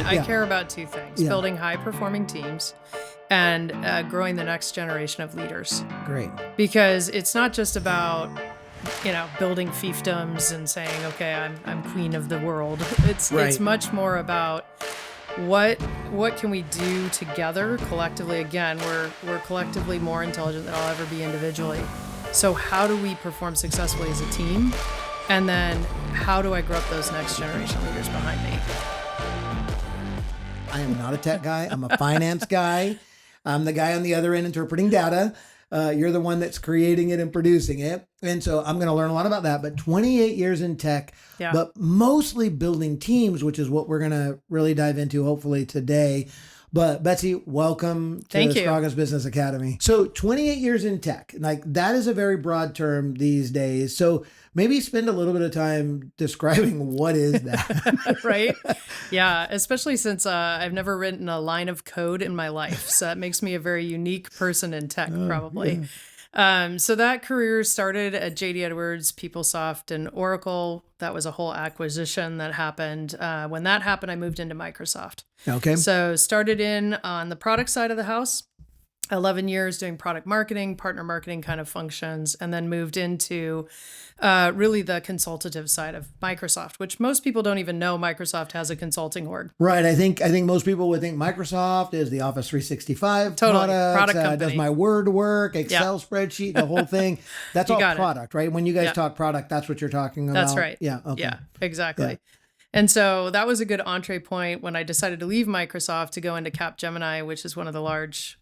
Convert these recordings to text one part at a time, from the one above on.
I care about two things, Yeah. building high performing teams and growing the next generation of leaders. Great. Because it's not just about, building fiefdoms and saying, okay, I'm queen of the world. It's Right. much more about what can we do together collectively. Again, we're collectively more intelligent than I'll ever be individually. So how do we perform successfully as a team? And then how do I grow up those next generation leaders behind me? I am not a tech guy. I'm a finance guy. I'm the guy on the other end interpreting data. You're the one that's creating it and producing it. And so I'm going to learn a lot about that. But 28 years in tech, Yeah. but mostly building teams, which is what we're going to really dive into hopefully today. But Betsy, welcome to Thank you. Strongest Business Academy. So 28 years in tech, like that is a very broad term these days. So maybe spend a little bit of time describing what is that. Right? Yeah, especially since I've never written a line of code in my life. So that makes me a very unique person in tech, probably. So that career started at JD Edwards, PeopleSoft, and Oracle. That was a whole acquisition that happened. When that happened, I moved into Microsoft. Okay. So started in on the product side of the house, 11 years doing product marketing, partner marketing kind of functions, and then moved into really the consultative side of Microsoft, which most people don't even know Microsoft has a consulting org. Right. I think most people would think Microsoft is the Office 365 Totally. products, Product company. does my Word work, Excel spreadsheet, the whole thing. That's all product, right? When you guys talk product, that's what you're talking about. That's right. Yeah. Okay. Yeah, exactly. Yeah. And so that was a good entree point when I decided to leave Microsoft to go into Capgemini, which is one of the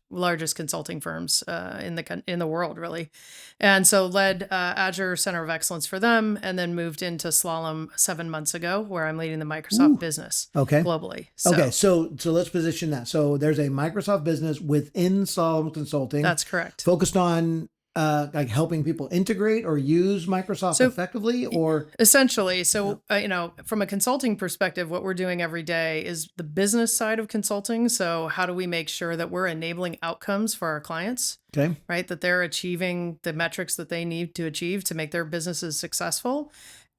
largest consulting firms in the world, really. And so led Azure Center of Excellence for them, and then moved into Slalom 7 months ago, where I'm leading the Microsoft business globally. Okay, so let's position that. So there's a Microsoft business within Slalom Consulting. That's correct. Focused on like helping people integrate or use Microsoft effectively, or essentially. So, from a consulting perspective, what we're doing every day is the business side of consulting. So how do we make sure that we're enabling outcomes for our clients, okay, right? That they're achieving the metrics that they need to achieve to make their businesses successful.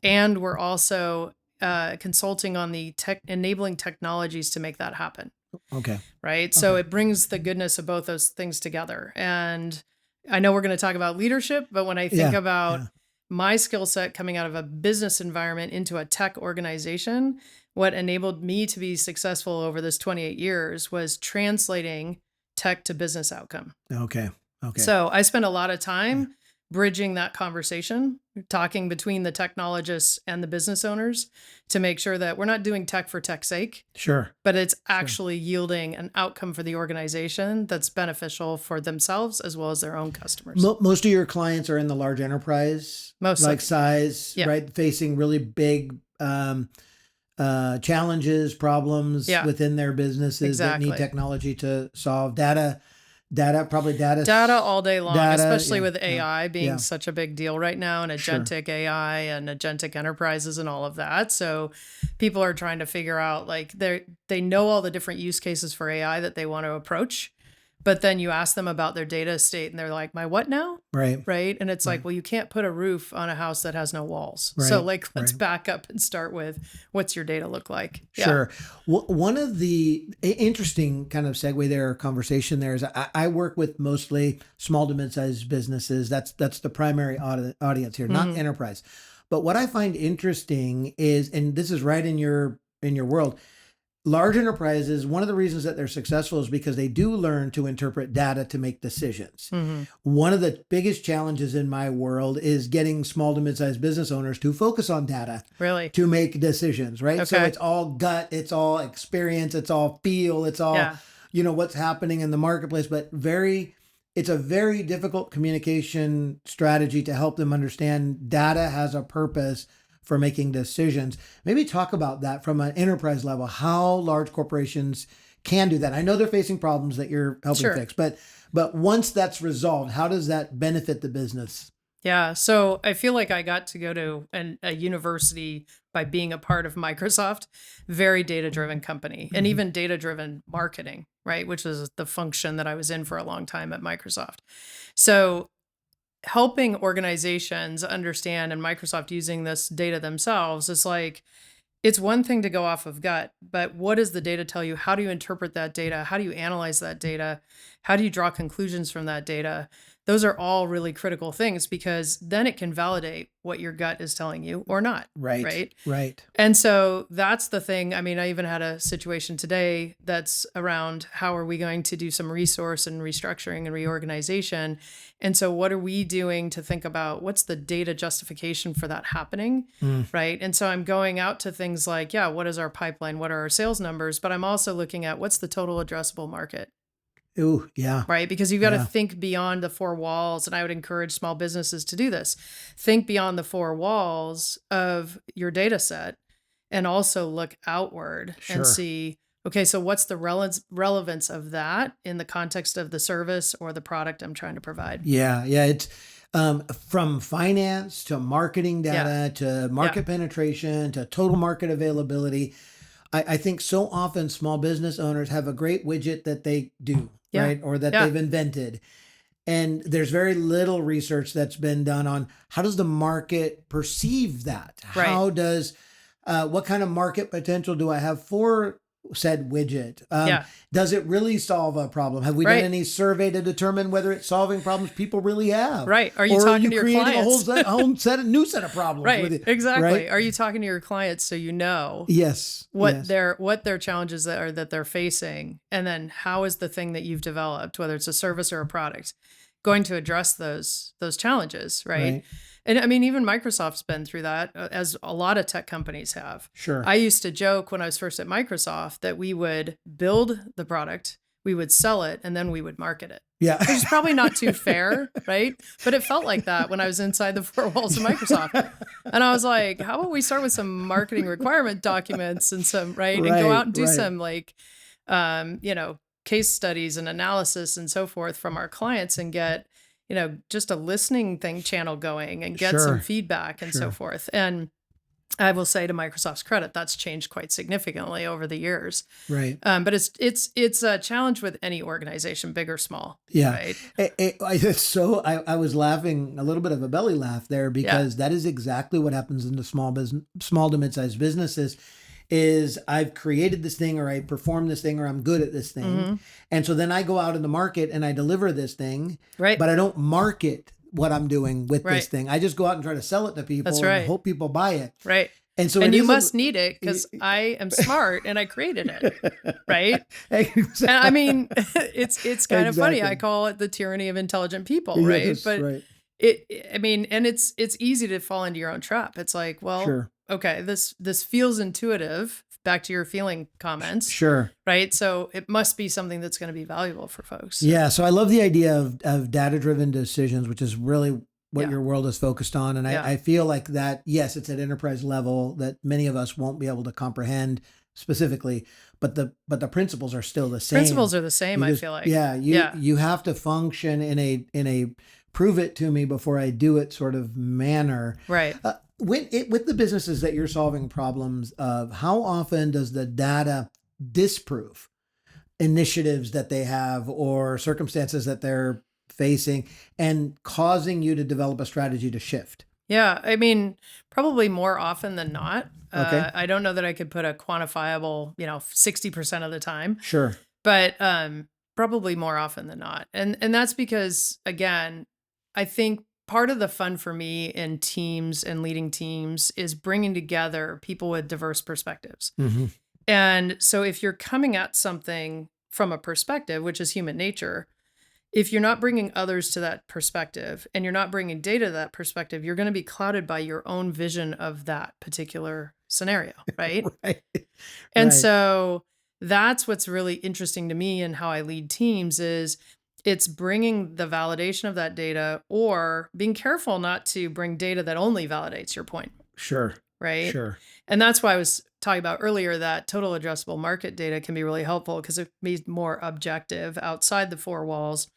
And we're also consulting on the enabling technologies to make that happen. Okay. Right. Okay. So it brings the goodness of both those things together. And I know we're going to talk about leadership, but when I think about my skill set coming out of a business environment into a tech organization, what enabled me to be successful over this 28 years was translating tech to business outcome. Okay. Okay. So I spend a lot of time bridging that conversation, talking between the technologists and the business owners to make sure that we're not doing tech for tech's sake. Sure. But it's actually yielding an outcome for the organization that's beneficial for themselves as well as their own customers. Most of your clients are in the large enterprise size, right? Facing really big challenges, problems within their businesses that need technology to solve. Data all day long, especially with AI being such a big deal right now, and agentic AI and agentic enterprises and all of that. So people are trying to figure out, like, they know all the different use cases for AI that they want to approach. But then you ask them about their data estate and they're like, my what now? Right. Right. And it's like, well, you can't put a roof on a house that has no walls. Right. So let's back up and start with what's your data look like? Sure. One of the interesting kind of segue there, conversation there, is I work with mostly small to mid-sized businesses. That's the primary audience here, not enterprise. But what I find interesting is, and this is right in your world, large enterprises, one of the reasons that they're successful is because they do learn to interpret data to make decisions. Mm-hmm. One of the biggest challenges in my world is getting small to mid-sized business owners to focus on data, really, to make decisions, right? Okay. So it's all gut, it's all experience, it's all feel, it's all, what's happening in the marketplace, but it's a very difficult communication strategy to help them understand data has a purpose for making decisions. Maybe talk about that from an enterprise level, how large corporations can do that. I know they're facing problems that you're helping fix, but once that's resolved, how does that benefit the business? Yeah. So I feel like I got to go to a university by being a part of Microsoft, very data-driven company, and even data-driven marketing, right? Which is the function that I was in for a long time at Microsoft. So helping organizations understand, and Microsoft using this data themselves, is like, it's one thing to go off of gut, but what does the data tell you? How do you interpret that data? How do you analyze that data? How do you draw conclusions from that data? Those are all really critical things because then it can validate what your gut is telling you or not. Right. Right. Right. And so that's the thing. I mean, I even had a situation today that's around how are we going to do some resource and restructuring and reorganization. And so what are we doing to think about what's the data justification for that happening? Mm. Right. And so I'm going out to things like, yeah, what is our pipeline? What are our sales numbers? But I'm also looking at what's the total addressable market? Ooh, yeah. Right. Because you've got to Yeah. think beyond the four walls. And I would encourage small businesses to do this. Think beyond the four walls of your data set and also look outward Sure. and see, okay, so what's the relevance of that in the context of the service or the product I'm trying to provide? Yeah. Yeah. It's from finance to marketing data to market penetration to total market availability. I think so often small business owners have a great widget that they do, Yeah. right? Or that Yeah. they've invented. And there's very little research that's been done on how does the market perceive that? Right. How does, what kind of market potential do I have for said widget? Yeah. Does it really solve a problem? Have we done Right. any survey to determine whether it's solving problems people really have? Right. Are you Or talking to your creating clients? a whole new set of problems with Right. it? Exactly. Right? Are you talking to your clients so you know Yes. what yes. their challenges that they're facing, and then how is the thing that you've developed, whether it's a service or a product, going to address those challenges, right? Right. And I mean, even Microsoft's been through that, as a lot of tech companies have. Sure. I used to joke when I was first at Microsoft that we would build the product, we would sell it, and then we would market it. Yeah. Which is probably not too fair, right? But it felt like that when I was inside the four walls of Microsoft. And I was like, how about we start with some marketing requirement documents and some, right? And go out and do some like, case studies and analysis and so forth from our clients and get, just a listening channel going and get Sure. some feedback and so Sure. forth. And I will say, to Microsoft's credit, that's changed quite significantly over the years. Right. But it's a challenge with any organization, big or small. Yeah. Right? I was laughing, a little bit of a belly laugh there, because that is exactly what happens in the small to mid-sized businesses. Is I've created this thing, or I perform this thing, or I'm good at this thing. Mm-hmm. And so then I go out in the market and I deliver this thing, Right. but I don't market what I'm doing with Right. this thing. I just go out and try to sell it to people That's and right. hope people buy it. Right. And so And it you is must need it because I am smart and I created it. Right. Exactly. And I mean, it's kind of funny. I Exactly. call it the tyranny of intelligent people. Right. Yes, But right. it's easy to fall into your own trap. It's like, well, Sure. okay, this feels intuitive. Back to your feeling comments. Sure. Right. So it must be something that's going to be valuable for folks. Yeah. So I love the idea of data-driven decisions, which is really what Yeah. your world is focused on. And Yeah. I feel like that, yes, it's at enterprise level that many of us won't be able to comprehend specifically, but the principles are still the same. Principles are the same, You I just- feel like. Yeah. You have to function in a prove it to me before I do it sort of manner. Right. With the businesses that you're solving problems of, how often does the data disprove initiatives that they have or circumstances that they're facing and causing you to develop a strategy to shift? Yeah. I mean, probably more often than not. Okay. I don't know that I could put a quantifiable, 60% of the time, Sure. but probably more often than not. And that's because, again, I think part of the fun for me in teams and leading teams is bringing together people with diverse perspectives. Mm-hmm. And so if you're coming at something from a perspective, which is human nature, if you're not bringing others to that perspective and you're not bringing data to that perspective, you're going to be clouded by your own vision of that particular scenario, right? Right. And Right. so that's what's really interesting to me and how I lead teams is it's bringing the validation of that data or being careful not to bring data that only validates your point, Sure. right? Sure. And that's why I was talking about earlier that total addressable market data can be really helpful because it can be more objective outside the four walls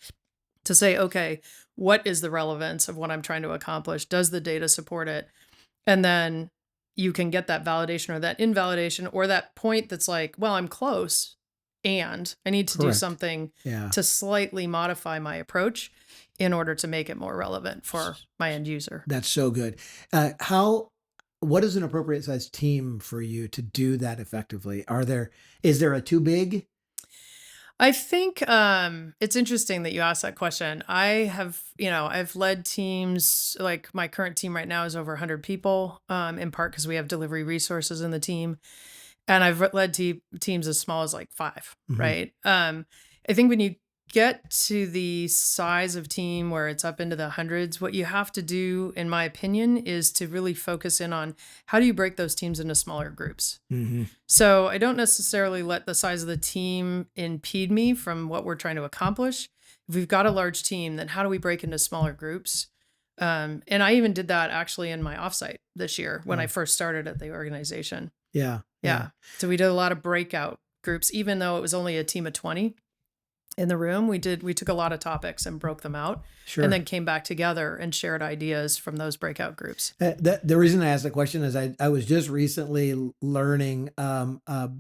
to say, okay, what is the relevance of what I'm trying to accomplish? Does the data support it? And then you can get that validation or that invalidation or that point that's like, well, I'm close and I need to do Correct. something Yeah. to slightly modify my approach in order to make it more relevant for my end user. That's so good. what is an appropriate size team for you to do that effectively? Is there a too big? I think it's interesting that you asked that question. I've led teams, like my current team right now is over 100 people, in part because we have delivery resources in the team. And I've led teams as small as like 5, Mhm. right? I think when you get to the size of team where it's up into the hundreds, what you have to do, in my opinion, is to really focus in on how do you break those teams into smaller groups. Mhm. So I don't necessarily let the size of the team impede me from what we're trying to accomplish. If we've got a large team, then how do we break into smaller groups? And I even did that actually in my offsite this year when I Oh, first started at the organization. yeah. Yeah. Yeah. So we did a lot of breakout groups, even though it was only a team of 20 in the room. We took a lot of topics and broke them out and Sure. then came back together and shared ideas from those breakout groups. The reason I asked the question is I was just recently learning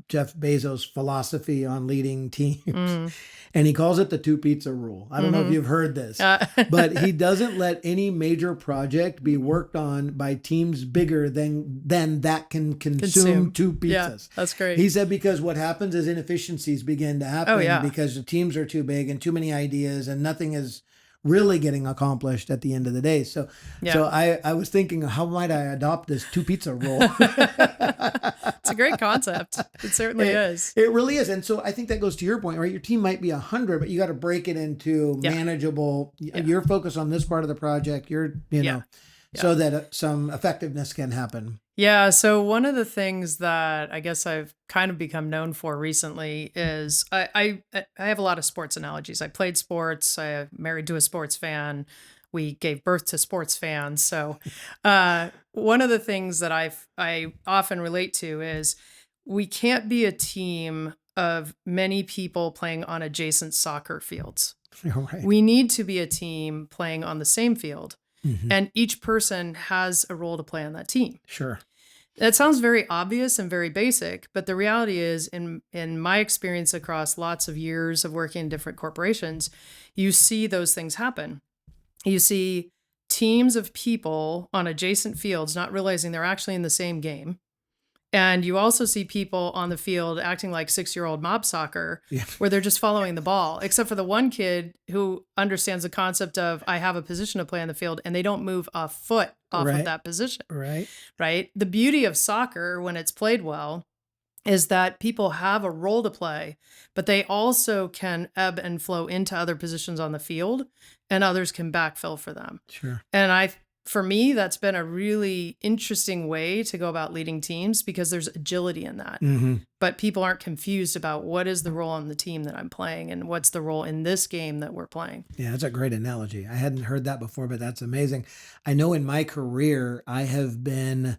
Jeff Bezos' philosophy on leading teams, Mm, and he calls it the two pizza rule. I don't know if hmm you've heard this, uh, but he doesn't let any major project be worked on by teams bigger than that can consume consume. two Yeah, pizzas. that's great. He said because what happens is inefficiencies begin to Oh happen yeah. because the teams are too big and too many ideas and nothing is really getting accomplished at the end of the day. So Yeah. I was thinking, how might I adopt this two pizza rule? It's a great concept. It certainly It, is. it really is. And so I think that goes to your point, right? Your team might be 100, but you got to break it into Yeah. manageable. Yeah. You're focused on this part of the project. Yeah. Yeah. So that some effectiveness can happen. Yeah. So one of the things that I guess I've kind of become known for recently is I have a lot of sports analogies. I played sports. I married to a sports fan. We gave birth to sports fans. So one of the things that I often relate to is we can't be a team of many people playing on adjacent soccer fields. Right. We need to be a team playing on the same field, Mhm. and each person has a role to play on that team. Sure. That sounds very obvious and very basic, but the reality is, in my experience across lots of years of working in different corporations, you see those things happen. You see teams of people on adjacent fields not realizing they're actually in the same game. And you also see people on the field acting like 6-year-old mob soccer, Yeah. where they're just following the ball, except for the one kid who understands the concept of I have a position to play on the field and they don't move a foot off of Right. that position, Right. right? The beauty of soccer when it's played well is that people have a role to play, but they also can ebb and flow into other positions on the field and others can backfill for them. Sure. And for me, that's been a really interesting way to go about leading teams because there's agility in that. Mm-hmm. But people aren't confused about what is the role on the team that I'm playing and what's the role in this game that we're playing. Yeah, that's a great analogy. I hadn't heard that before, but that's amazing. I know in my career, I have been,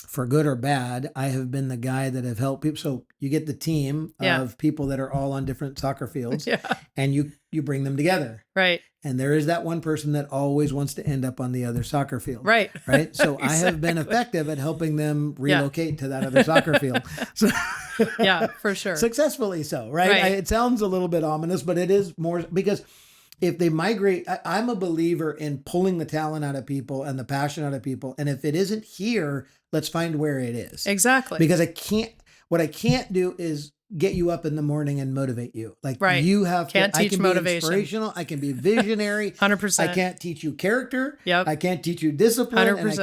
for good or bad, I have been the guy that have helped people. So you get the team Yeah. of people that are all on different soccer fields Yeah. and you bring them together. Right. And there is that one person that always wants to end up on the other soccer field. Right. Right. So I have been Exactly. effective at helping them relocate to that other soccer field. So Yeah, for sure. successfully so, right? Right. It sounds a little bit ominous, but it is more because if they migrate, I'm a believer in pulling the talent out of people and the passion out of people. And if it isn't here, let's find where it is. Exactly. Because what I can't do is get you up in the morning and motivate you. Like Right. you have Can't to, I teach can motivation. be inspirational. I can be visionary. 100%. I can't teach you character. Yep. I can't teach you discipline. And 100%.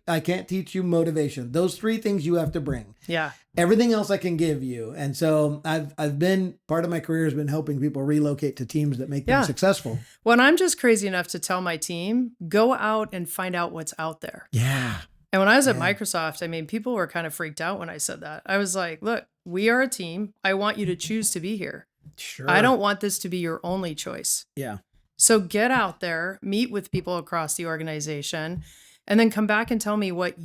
I can't teach you motivation. Those three things you have to bring. Yeah. Everything else I can give you. And so I've been, part of my career has been helping people relocate to teams that make them Yeah. successful. When I'm just crazy enough to tell my team, go out and find out what's out there. Yeah. And when I was at Yeah. Microsoft, I mean, people were kind of freaked out when I said that. I was like, look, we are a team. I want you to choose to be here. Sure. I don't want this to be your only choice. Yeah. So get out there, meet with people across the organization, and then come back and tell me what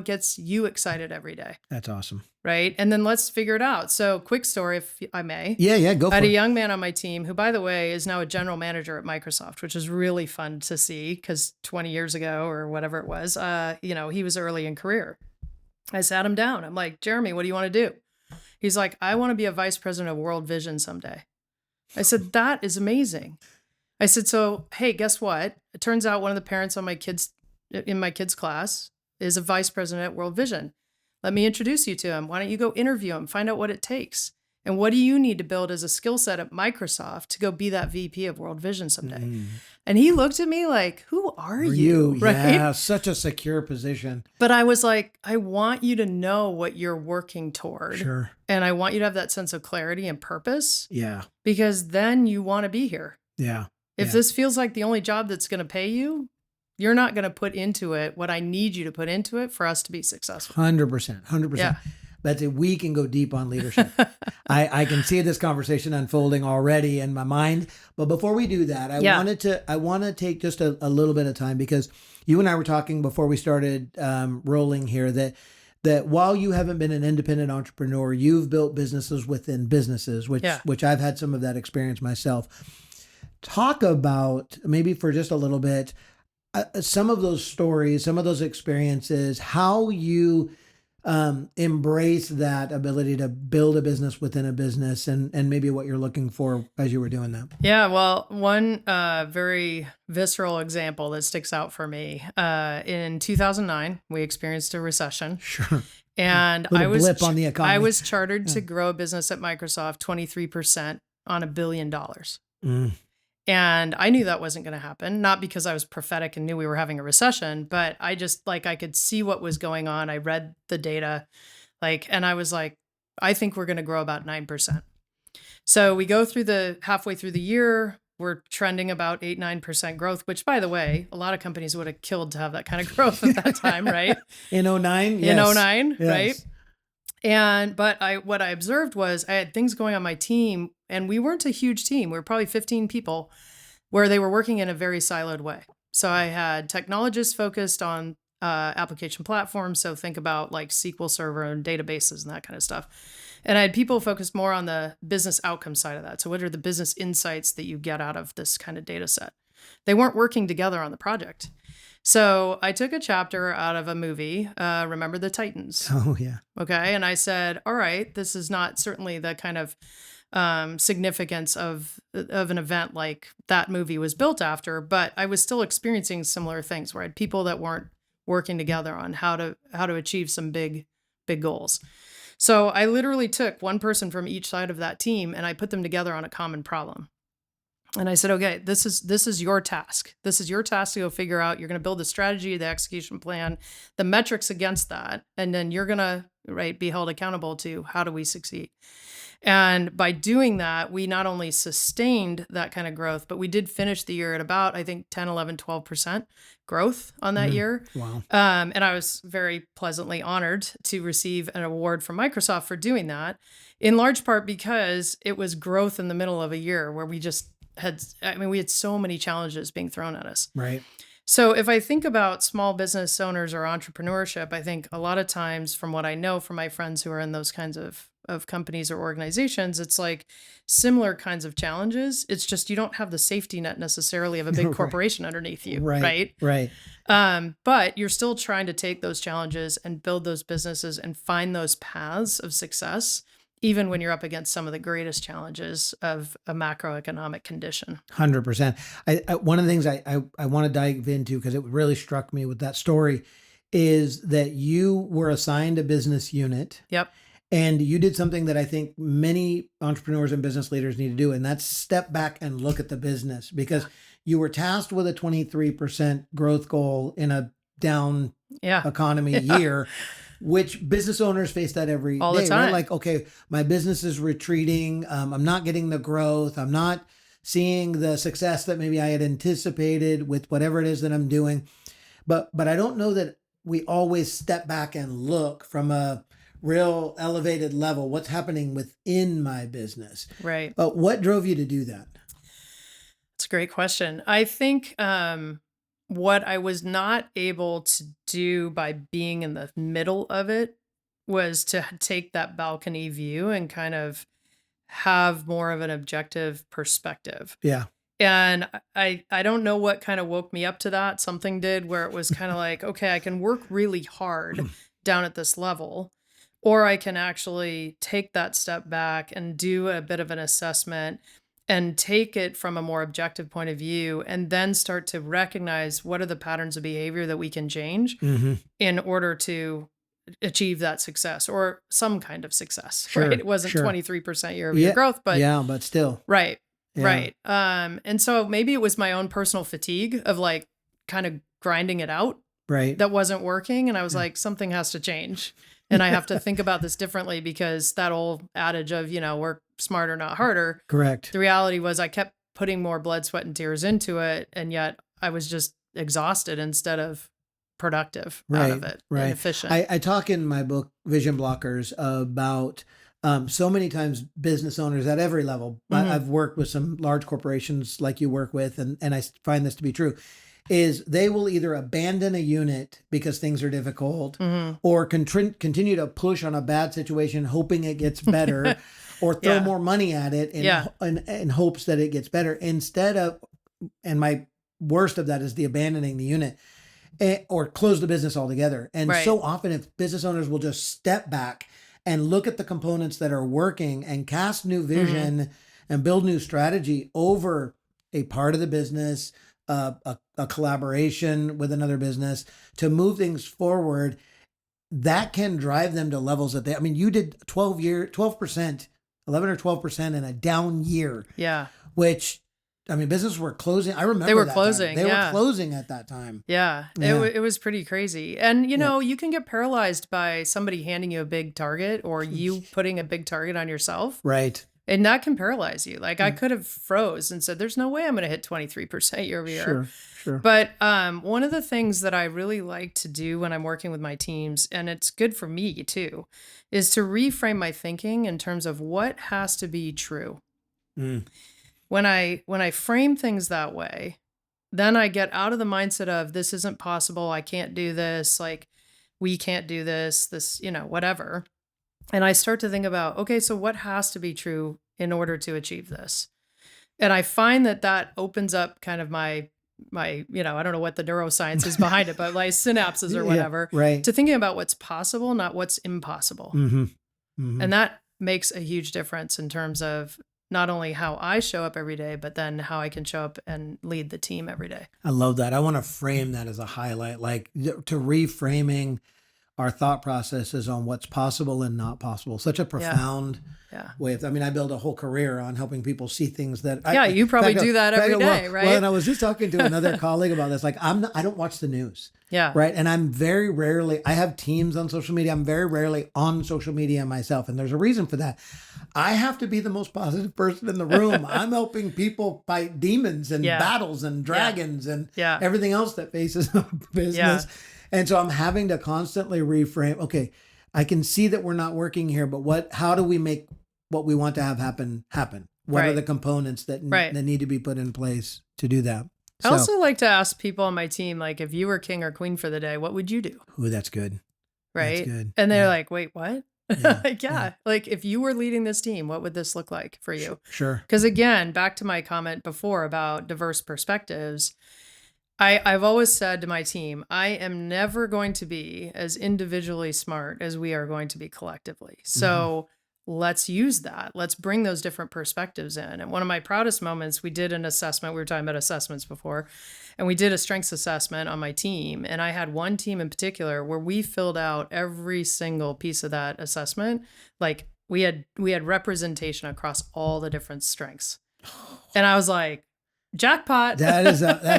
gets you excited every day. That's awesome. Right. And then let's figure it out. So quick story, if I may. Yeah. Go I for had a it. young man on my team who, by the way, is now a general manager at Microsoft, which is really fun to see because 20 years ago or whatever it was, he was early in career. I sat him down. I'm like, Jeremy, what do you want to do? He's like, I want to be a vice president of World Vision someday. I said, that is amazing. I said, so, hey, guess what? It turns out one of the parents in my kids' class is a vice president at World Vision. Let me introduce you to him. Why don't you go interview him, find out what it takes? And what do you need to build as a skill set at Microsoft to go be that VP of World Vision someday? And he looked at me like, who are you? Right? Yeah, such a secure position. But I was like, I want you to know what you're working toward. Sure. And I want you to have that sense of clarity and purpose. Yeah. Because then you want to be here. Yeah. If this feels like the only job that's going to pay you, you're not going to put into it what I need you to put into it for us to be successful. 100%. 100%. Yeah. Betsy, we can go deep on leadership. I can see this conversation unfolding already in my mind. But before we do that, I want to take just a little bit of time, because you and I were talking before we started rolling here that while you haven't been an independent entrepreneur, you've built businesses within businesses, which I've had some of that experience myself. Talk about, maybe for just a little bit, some of those stories, some of those experiences, how you embrace that ability to build a business within a business, and maybe what you're looking for as you were doing that. Yeah, well, one very visceral example that sticks out for me, in 2009, we experienced a recession. Sure. And blip on the economy. I was chartered to grow a business at Microsoft 23% on $1 billion. And I knew that wasn't going to happen, not because I was prophetic and knew we were having a recession, but I just I could see what was going on. I read the data, and I was like, I think we're going to grow about 9%. So we go through halfway through the year, we're trending about 8-9% growth, which, by the way, a lot of companies would have killed to have that kind of growth at that time, right? In 2009? Yes. In 2009, yes. Right? But what I observed was I had things going on my team, and we weren't a huge team. We were probably 15 people, where they were working in a very siloed way. So I had technologists focused on application platforms. So think about SQL Server and databases and that kind of stuff. And I had people focused more on the business outcome side of that. So what are the business insights that you get out of this kind of data set? They weren't working together on the project. So I took a chapter out of a movie, Remember the Titans. Oh, yeah. Okay. And I said, all right, this is not certainly the kind of significance of an event like that movie was built after, but I was still experiencing similar things where I had people that weren't working together on how to achieve some big goals. So I literally took one person from each side of that team and I put them together on a common problem. And I said, okay, this is your task. This is your task to go figure out. You're going to build the strategy, the execution plan, the metrics against that. And then you're going to be held accountable to how do we succeed. And by doing that, we not only sustained that kind of growth, but we did finish the year at about, I think, 10, 11, 12% growth on that year. Wow. And I was very pleasantly honored to receive an award from Microsoft for doing that, in large part because it was growth in the middle of a year where we had so many challenges being thrown at us. Right. So if I think about small business owners or entrepreneurship, I think a lot of times, from what I know from my friends who are in those kinds of companies or organizations, it's similar kinds of challenges. It's just you don't have the safety net necessarily of a big corporation underneath you, right? Right. But you're still trying to take those challenges and build those businesses and find those paths of success, even when you're up against some of the greatest challenges of a macroeconomic condition. 100%. One of the things I want to dive into, because it really struck me with that story, is that you were assigned a business unit. Yep. And you did something that I think many entrepreneurs and business leaders need to do, and that's step back and look at the business, because you were tasked with a 23% growth goal in a down economy year, which business owners face that every all day, the time. Right? Okay, my business is retreating. I'm not getting the growth. I'm not seeing the success that maybe I had anticipated with whatever it is that I'm doing. But I don't know that we always step back and look from a real elevated level, what's happening within my business. Right. But what drove you to do that? It's a great question. I think what I was not able to do by being in the middle of it was to take that balcony view and kind of have more of an objective perspective. Yeah. And I don't know what kind of woke me up to that. Something did, where it was kind of like, okay, I can work really hard down at this level, or I can actually take that step back and do a bit of an assessment and take it from a more objective point of view, and then start to recognize what are the patterns of behavior that we can change in order to achieve that success or some kind of success, Sure, right? It wasn't sure. 23% year-over-year growth, but yeah, but still. right, Yeah. right. And so maybe it was my own personal fatigue of like kind of grinding it out Right. that wasn't working. And I was like, something has to change. And I have to think about this differently, because that old adage of, work smarter, not harder. Correct. The reality was I kept putting more blood, sweat, and tears into it. And yet I was just exhausted instead of productive out of it and efficient. I talk in my book, Vision Blockers, about so many times business owners at every level. I've worked with some large corporations like you work with, and I find this to be true, is they will either abandon a unit because things are difficult or continue to push on a bad situation, hoping it gets better, or throw more money at it in hopes that it gets better instead of, and my worst of that is the abandoning the unit or close the business altogether. And so often if business owners will just step back and look at the components that are working and cast new vision and build new strategy over a part of the business, a collaboration with another business to move things forward, that can drive them to levels that you did 12%, 11 or 12% in a down year. Yeah. Which, businesses were closing. I remember they were that closing. They were closing at that time. Yeah. It was pretty crazy. And, you can get paralyzed by somebody handing you a big target or you putting a big target on yourself. Right. And that can paralyze you. Like I could have froze and said, there's no way I'm going to hit 23% year over year. Sure. But one of the things that I really like to do when I'm working with my teams, and it's good for me too, is to reframe my thinking in terms of what has to be true. When I frame things that way, then I get out of the mindset of this isn't possible. I can't do this. Like we can't do this, whatever. And I start to think about, okay, so what has to be true in order to achieve this? And I find that opens up kind of my, I don't know what the neuroscience is behind it, but like synapses or whatever, to thinking about what's possible, not what's impossible. And that makes a huge difference in terms of not only how I show up every day, but then how I can show up and lead the team every day. I love that. I want to frame that as a highlight, like to reframing our thought processes on what's possible and not possible. Such a profound way of, I build a whole career on helping people see things that you probably do that every day, right? Well, and I was just talking to another colleague about this. Like I don't watch the news. Yeah. Right. And I'm very rarely, I have teams on social media. I'm very rarely on social media myself. And there's a reason for that. I have to be the most positive person in the room. I'm helping people fight demons and battles and dragons and everything else that faces business. And so I'm having to constantly reframe, okay, I can see that we're not working here, but how do we make what we want to have happen? What are the components that need to be put in place to do that? I also like to ask people on my team, like, if you were king or queen for the day, what would you do? Ooh, that's good. Right. That's good. And they're like, wait, what? Like if you were leading this team, what would this look like for you? Sure. Because again, back to my comment before about diverse perspectives, I've always said to my team, I am never going to be as individually smart as we are going to be collectively. So let's use that. Let's bring those different perspectives in. And one of my proudest moments, we did an assessment. We were talking about assessments before, and we did a strengths assessment on my team. And I had one team in particular where we filled out every single piece of that assessment. Like we had representation across all the different strengths. And I was like, jackpot. That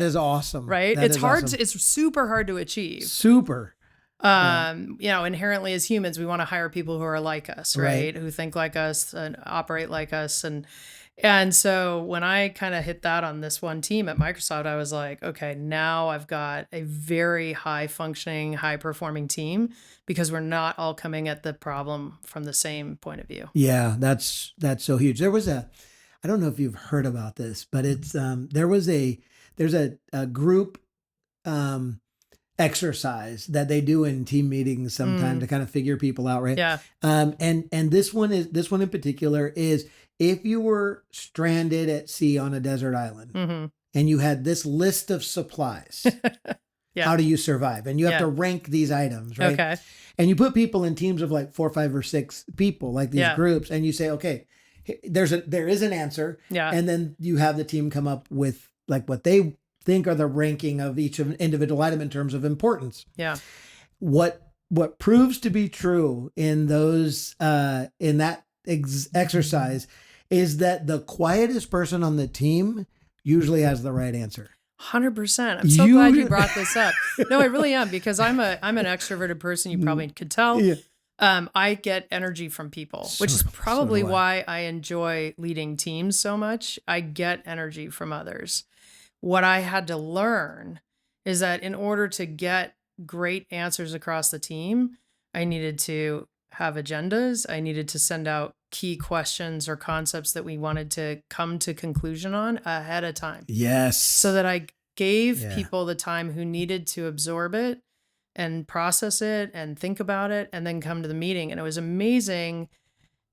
is awesome. Right? That It's is hard. awesome. It's super hard to achieve. Super. Inherently as humans, we want to hire people who are like us, right? Who think like us and operate like us. And so when I kind of hit that on this one team at Microsoft, I was like, okay, now I've got a very high functioning, high performing team because we're not all coming at the problem from the same point of view. Yeah, that's so huge. There was I don't know if you've heard about this, but it's there's a group exercise that they do in team meetings sometimes to kind of figure people out, right? Yeah. And this one in particular is if you were stranded at sea on a desert island and you had this list of supplies, how do you survive? And you have to rank these items, right? Okay. And you put people in teams of like 4, 5, or 6 people, like these groups, and you say, okay, there is an answer. Yeah. And then you have the team come up with like what they think are the ranking of each of individual item in terms of importance. Yeah. What proves to be true in those in that exercise is that the quietest person on the team usually has the right answer. 100%. I'm so glad you brought this up. No, I really am, because I'm an extroverted person. You probably could tell. Yeah. I get energy from people, which is probably why I enjoy leading teams so much. I get energy from others. What I had to learn is that in order to get great answers across the team, I needed to have agendas. I needed to send out key questions or concepts that we wanted to come to conclusion on ahead of time. Yes. So that I gave people the time who needed to absorb it and process it and think about it and then come to the meeting. And it was amazing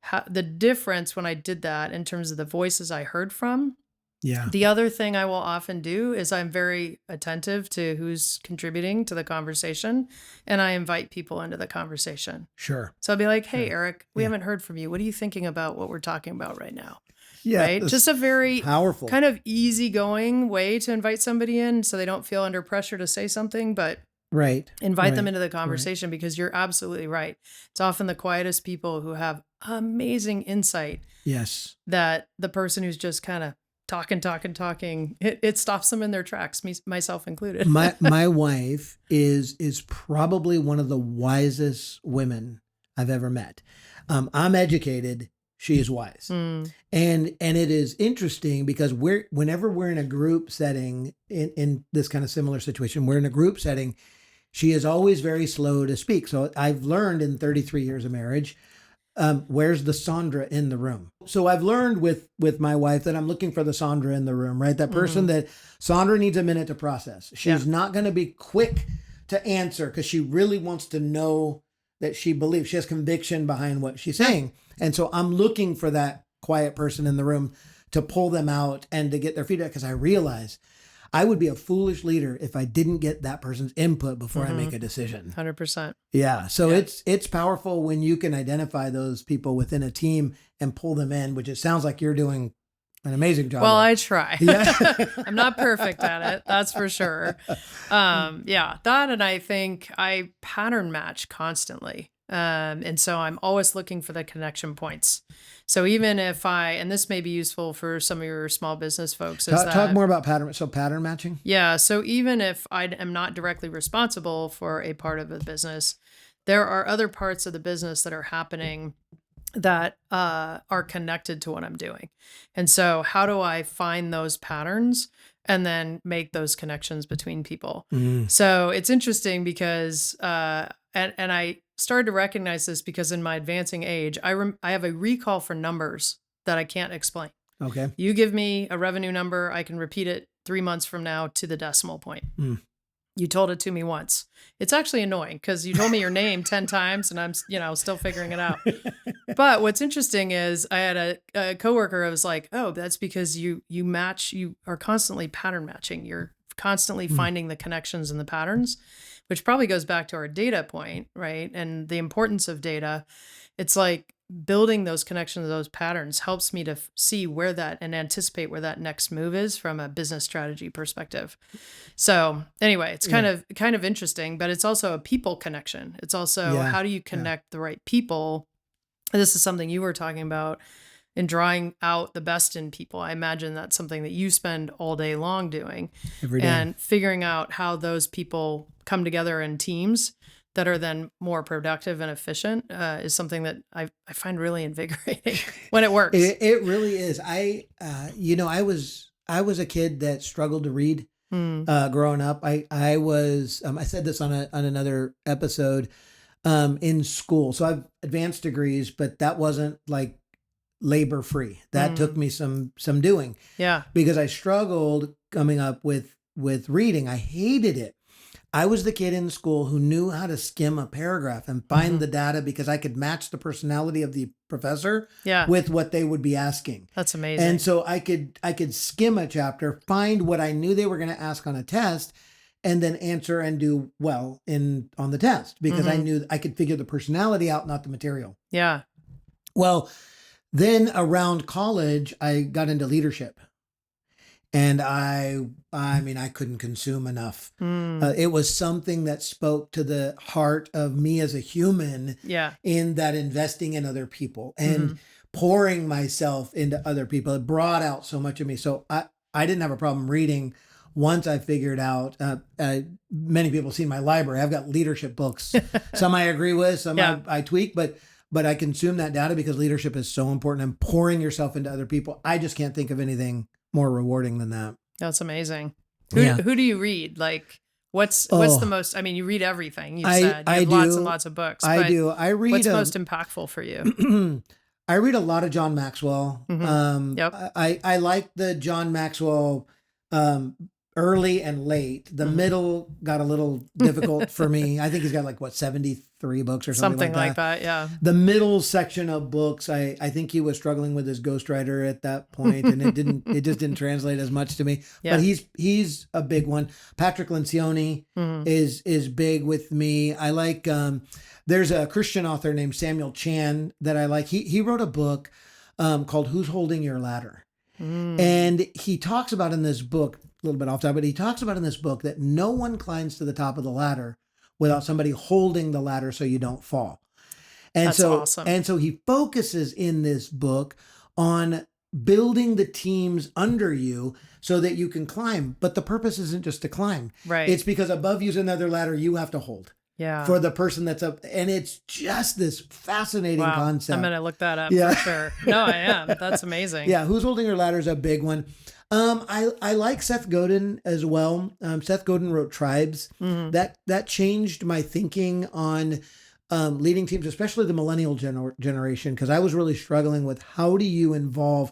how the difference when I did that in terms of the voices I heard from. Yeah. The other thing I will often do is I'm very attentive to who's contributing to the conversation, and I invite people into the conversation. Sure. So I'll be like, hey, Eric, we haven't heard from you. What are you thinking about what we're talking about right now? Yeah. Right? Just a very powerful, kind of easygoing way to invite somebody in so they don't feel under pressure to say something, but invite them into the conversation, because you're absolutely right. It's often the quietest people who have amazing insight. Yes. That the person who's just kind of talking, it stops them in their tracks, myself included. my wife is probably one of the wisest women I've ever met. I'm educated. She is wise. And it is interesting because whenever we're in a group setting in this kind of similar situation, we're in a group setting, she is always very slow to speak. So I've learned in 33 years of marriage, where's the Sandra in the room? So I've learned with my wife that I'm looking for the Sandra in the room, right? That person that Sandra needs a minute to process. She's not going to be quick to answer because she really wants to know that she believes. She has conviction behind what she's saying. And so I'm looking for that quiet person in the room to pull them out and to get their feedback, because I realize I would be a foolish leader if I didn't get that person's input before I make a decision. 100%. Yeah. So it's powerful when you can identify those people within a team and pull them in, which it sounds like you're doing an amazing job. Well, I try. I'm not perfect at it. That's for sure. That, and I think I pattern match constantly. And so I'm always looking for the connection points. So even if and this may be useful for some of your small business folks. Talk more about pattern matching. Yeah. So even if I am not directly responsible for a part of the business, there are other parts of the business that are happening that are connected to what I'm doing. And so how do I find those patterns and then make those connections between people? So it's interesting because, and I started to recognize this because in my advancing age, I have a recall for numbers that I can't explain. Okay. You give me a revenue number, I can repeat it 3 months from now to the decimal point. You told it to me once. It's actually annoying because you told me your name 10 times and I'm, still figuring it out. But what's interesting is I had a coworker who was like, oh, that's because you are constantly pattern matching. You're constantly finding the connections and the patterns, which probably goes back to our data point, right? And the importance of data. It's like building those connections, those patterns helps me to see where that and anticipate where that next move is from a business strategy perspective. So anyway, it's kind of interesting, but it's also a people connection. It's also how do you connect the right people? And this is something you were talking about in drawing out the best in people. I imagine that's something that you spend all day long doing. Every day. And figuring out how those people come together in teams that are then more productive and efficient is something that I find really invigorating when it works. It really is. I was a kid that struggled to read growing up. I was, I said this on another episode in school. So I've advanced degrees, but that wasn't like labor free. That took me some doing. Yeah. Because I struggled coming up with reading. I hated it. I was the kid in school who knew how to skim a paragraph and find the data because I could match the personality of the professor with what they would be asking. That's amazing. And so I could skim a chapter, find what I knew they were going to ask on a test, and then answer and do well on the test because I knew I could figure the personality out, not the material. Yeah. Well, Then around college, I got into leadership. And I mean, I couldn't consume enough. Mm. It was something that spoke to the heart of me as a human Yeah. in that investing in other people and Mhm. pouring myself into other people. It brought out so much of me. So I didn't have a problem reading once I figured out, many people see my library. I've got leadership books. Some I agree with, some Yeah. I tweak, but I consume that data because leadership is so important and pouring yourself into other people. I just can't think of anything more rewarding than that. That's amazing. Yeah. Who do you read? Like, what's the Oh, most? I mean, you read everything. You've I said you I have lots and do. lots of books, I but do. I read what's most impactful for you? I read a lot of John Maxwell. Hmm. Yep. I like the John Maxwell um, early and late. The Hmm. middle got a little difficult for me. I think he's got like what 73 books or something Something like like that. that. Yeah. The middle section of books, I think he was struggling with his ghostwriter at that point, and it just didn't translate as much to me. But Yeah. he's a big one. Patrick Lencioni Hmm. is big with me. I like there's a Christian author named Samuel Chan that I like. He wrote a book called Who's Holding Your Ladder? Mm. And he talks about in this book, a little bit off topic, but he talks about in this book that no one climbs to the top of the ladder without somebody holding the ladder so you don't fall. That's awesome. And so he focuses in this book on building the teams under you so that you can climb. But the purpose isn't just to climb. Right. It's because above you's another ladder you have to hold Yeah. for the person that's up. And it's just this fascinating Wow. concept. I'm gonna look that up Yeah. for sure. No, I am. That's amazing. Yeah, Who's Holding Your Ladder is a big one. I like Seth Godin as well. Seth Godin wrote Tribes. Hmm. That changed my thinking on leading teams, especially the millennial generation, because I was really struggling with how do you involve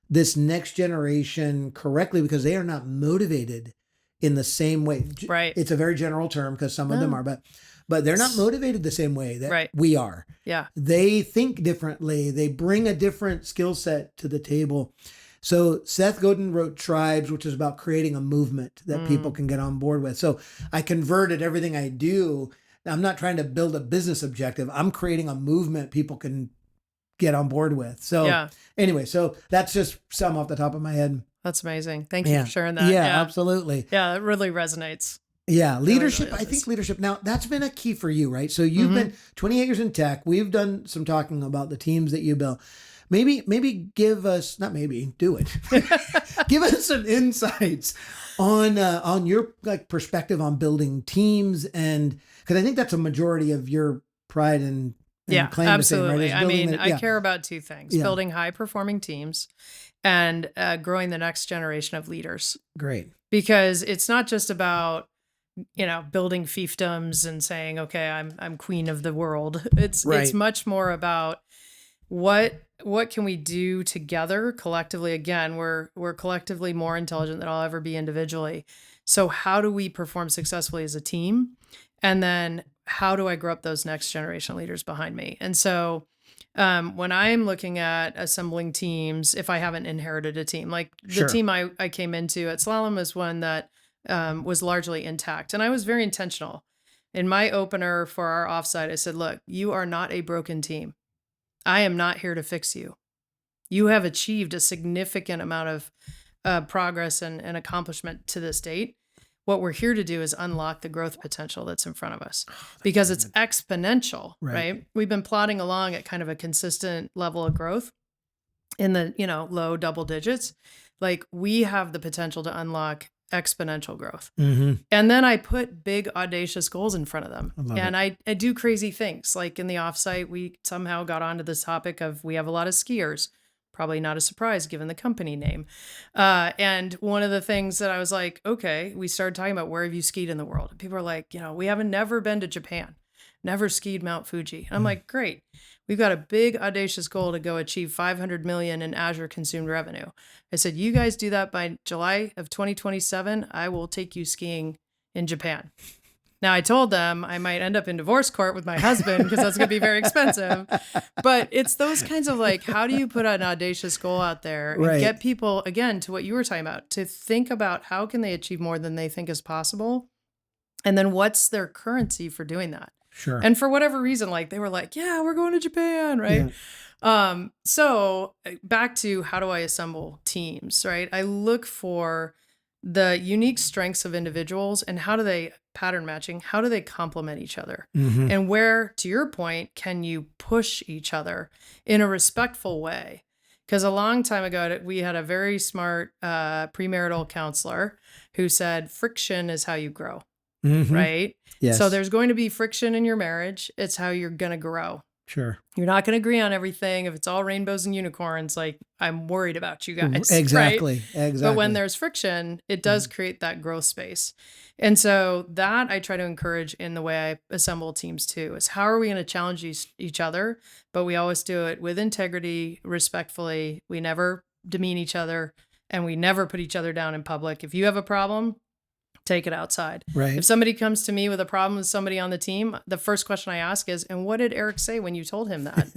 this next generation correctly because they are not motivated in the same way. Right. It's a very general term because some of them No. are, but they're not motivated the same way that Right. we are. Yeah. They think differently. They bring a different skill set to the table. So Seth Godin wrote Tribes, which is about creating a movement that people can get on board with. So I converted everything I do. I'm not trying to build a business objective. I'm creating a movement people can get on board with. So Yeah. anyway, so that's just some off the top of my head. That's amazing. Thank you Yeah. for sharing that. Yeah, Yeah. absolutely. Yeah. It really resonates. Yeah, Really, leadership. really I think is. leadership. Now, that's been a key for you, right? So you've been 28 years in tech. We've done some talking about the teams that you build. Maybe give us, not maybe, do it. Give us some insights on your like perspective on building teams, and because I think that's a majority of your pride and Yeah, claim to fame, right? absolutely. Is I building mean, the- I yeah. care about two things: Yeah. building high-performing teams and growing the next generation of leaders. Great. Because it's not just about building fiefdoms and saying, "Okay, I'm queen of the world." It's Right. much more about what can we do together collectively. Again, we're collectively more intelligent than I'll ever be individually. So how do we perform successfully as a team? And then how do I grow up those next generation leaders behind me? And so when I'm looking at assembling teams, if I haven't inherited a team, like the Sure. team I came into at Slalom is one that was largely intact. And I was very intentional. In my opener for our offsite, I said, look, you are not a broken team. I am not here to fix you. You have achieved a significant amount of progress and accomplishment to this date. What we're here to do is unlock the growth potential that's in front of us because it's exponential, right? We've been plodding along at kind of a consistent level of growth in the, low double digits. Like we have the potential to unlock exponential growth. Mm-hmm. And then I put big, audacious goals in front of them. love And I do crazy things. Like in the offsite, we somehow got onto this topic of we have a lot of skiers. Probably not a surprise given the company name. And one of the things that I was like, okay, we started talking about where have you skied in the world? And people are like, we haven't never been to Japan, never skied Mount Fuji. And I'm like, great. We've got a big audacious goal to go achieve 500 million in Azure consumed revenue. I said, you guys do that by July of 2027. I will take you skiing in Japan. Now, I told them I might end up in divorce court with my husband because that's going to be very expensive. But it's those kinds of like, how do you put an audacious goal out there and get people, again, to what you were talking about, to think about how can they achieve more than they think is possible? And then what's their currency for doing that? Sure. And for whatever reason, like they were like, yeah, we're going to Japan, right? So back to how do I assemble teams, right? I look for the unique strengths of individuals and how do they pattern matching, how do they complement each other? Mm-hmm. And where, to your point, can you push each other in a respectful way? Because a long time ago, we had a very smart premarital counselor who said friction is how you grow, Mm-hmm. right? Yes. So there's going to be friction in your marriage. It's how you're going to grow. Sure. You're not going to agree on everything. If it's all rainbows and unicorns, like I'm worried about you guys. Exactly. Right? Exactly. But when there's friction, it does create that growth space. And so that I try to encourage in the way I assemble teams too, is how are we going to challenge each other? But we always do it with integrity, respectfully. We never demean each other and we never put each other down in public. If you have a problem, take it outside. Right. If somebody comes to me with a problem with somebody on the team, the first question I ask is, and what did Eric say when you told him that?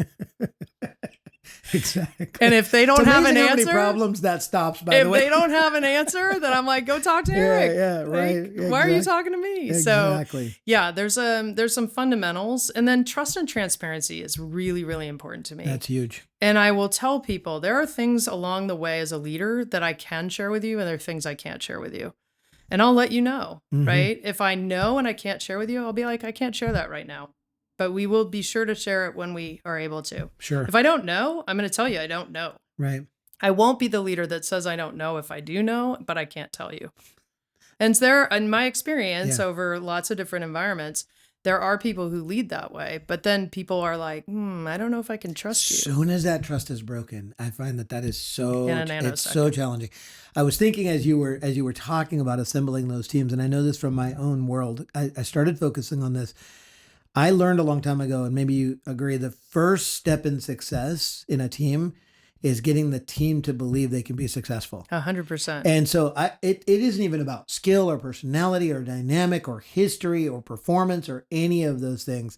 Exactly. And if they don't have an how answer, many problems that stops, by the way. if they don't have an answer, then I'm like, go talk to Eric. Yeah, right. Like, why are you talking to me? Exactly. So yeah, there's some fundamentals, and then trust and transparency is really, really important to me. That's huge. And I will tell people there are things along the way as a leader that I can share with you, and there are things I can't share with you. And I'll let you know, right? If I know and I can't share with you, I'll be like, I can't share that right now. But we will be sure to share it when we are able to. Sure. If I don't know, I'm going to tell you I don't know. Right. I won't be the leader that says I don't know if I do know, but I can't tell you. And there, in my experience over lots of different environments, there are people who lead that way, but then people are like, I don't know if I can trust you. As soon as that trust is broken, I find that is so, In a nanosecond. it's so challenging. I was thinking as you were talking about assembling those teams, and I know this from my own world, I started focusing on this. I learned a long time ago, and maybe you agree, the first step in success in a team is getting the team to believe they can be successful. 100%. And so it isn't even about skill or personality or dynamic or history or performance or any of those things.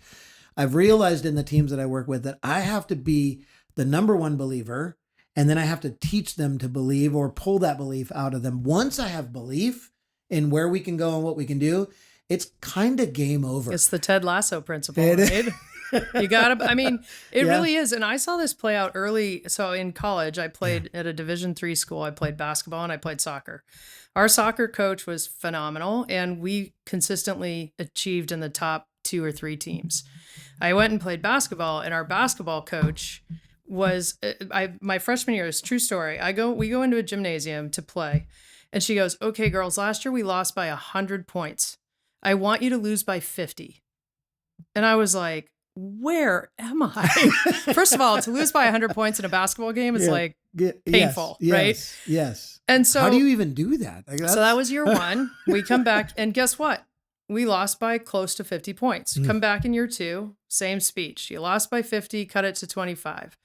I've realized in the teams that I work with that I have to be the number one believer, and then I have to teach them to believe or pull that belief out of them. Once I have belief in where we can go and what we can do, it's kind of game over. It's the Ted Lasso principle, right? You gotta, I mean, it really is. And I saw this play out early. So in college, I played at a Division III school. I played basketball and I played soccer. Our soccer coach was phenomenal, and we consistently achieved in the top 2 or 3 teams. I went and played basketball, and our basketball coach was, my freshman year, it's a true story. We go into a gymnasium to play, and she goes, okay, girls, last year we lost by 100 points. I want you to lose by 50. And I was like, where am I? First of all, to lose by 100 points in a basketball game is like painful, right? Yes. And so how do you even do that? So that was year 1. We come back, and guess what? We lost by close to 50 points. Come back in year 2, same speech. You lost by 50, cut it to 25.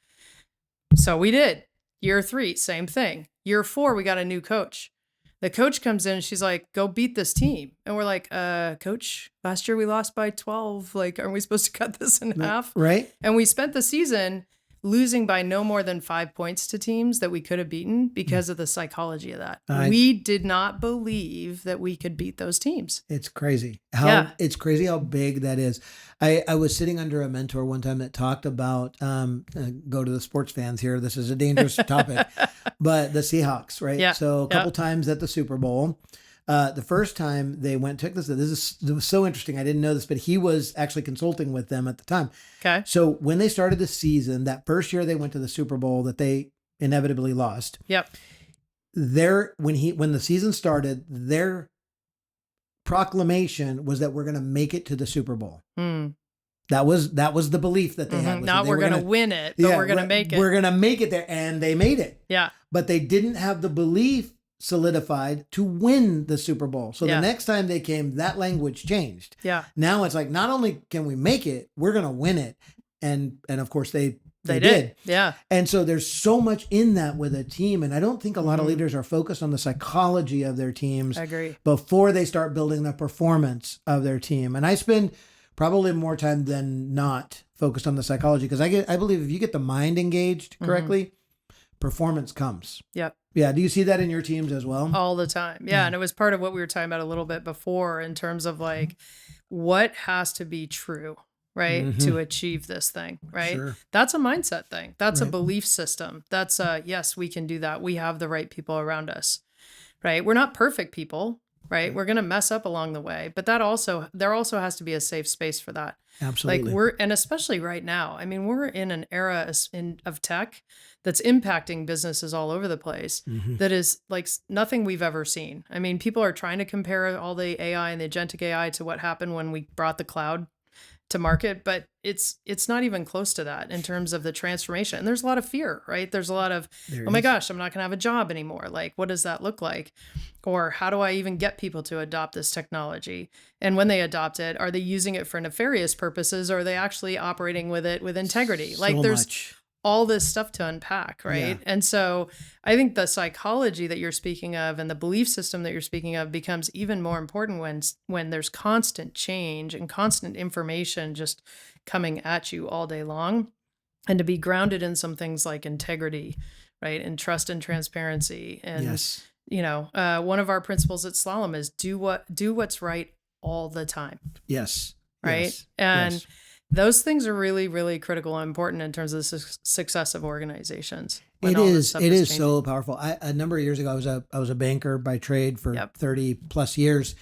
So we did. Year 3, same thing. Year 4, we got a new coach. The coach comes in and she's like, go beat this team. And we're like, coach, last year we lost by 12. Like, aren't we supposed to cut this in half? Right. And we spent the season losing by no more than 5 points to teams that we could have beaten because of the psychology of that. We did not believe that we could beat those teams. It's crazy. It's crazy how big that is. I was sitting under a mentor one time that talked about, go to the sports fans here. This is a dangerous topic, but the Seahawks, right? Yeah. So a couple times at the Super Bowl, the first time they went, check this out. This was so interesting. I didn't know this, but he was actually consulting with them at the time. Okay. So when they started the season, that first year they went to the Super Bowl that they inevitably lost. Yep. When the season started, their proclamation was that we're going to make it to the Super Bowl. That was the belief that they had. Not we're going to win it, but we're going to make it. We're going to make it there, and they made it. Yeah. But they didn't have the belief solidified to win the Super Bowl. So the next time they came, that language changed. Yeah. Now it's like, not only can we make it, we're going to win it. And of course they did. Yeah. And so there's so much in that with a team. And I don't think a lot of leaders are focused on the psychology of their teams. I agree. Before they start building the performance of their team. And I spend probably more time than not focused on the psychology, because I believe if you get the mind engaged correctly, performance comes. Yep. Yeah. Do you see that in your teams as well? All the time. Yeah. And it was part of what we were talking about a little bit before in terms of like what has to be true, right, Mm-hmm. to achieve this thing, right? Sure. That's a mindset thing. That's a Right. belief system. That's yes, we can do that. We have the right people around us, right? We're not perfect people, right? Right. We're going to mess up along the way, but there also has to be a safe space for that. Like Absolutely. and especially right now, I mean, we're in an era of tech that's impacting businesses all over the place Mm-hmm. that is like nothing we've ever seen. I mean, people are trying to compare all the AI and the agentic AI to what happened when we brought the cloud to market, but it's not even close to that in terms of the transformation. And there's a lot of fear, right? There's a lot of, There oh my is. gosh, I'm not going to have a job anymore. Like, what does that look like? Or how do I even get people to adopt this technology? And when they adopt it, are they using it for nefarious purposes, or are they actually operating with it with integrity? Like, So there's much. all this stuff to unpack, right? Yeah. And so I think the psychology that you're speaking of and the belief system that you're speaking of becomes even more important when there's constant change and constant information just coming at you all day long, and to be grounded in some things like integrity, right? And trust and transparency. And Yes. one of our principles at Slalom is do what's right all the time, Yes. right? Yes. And Yes. those things are really, really critical and important in terms of the success of organizations. when It all this is. stuff It is changing. so powerful. A number of years ago, I was a banker by trade for Yep. 30 plus years.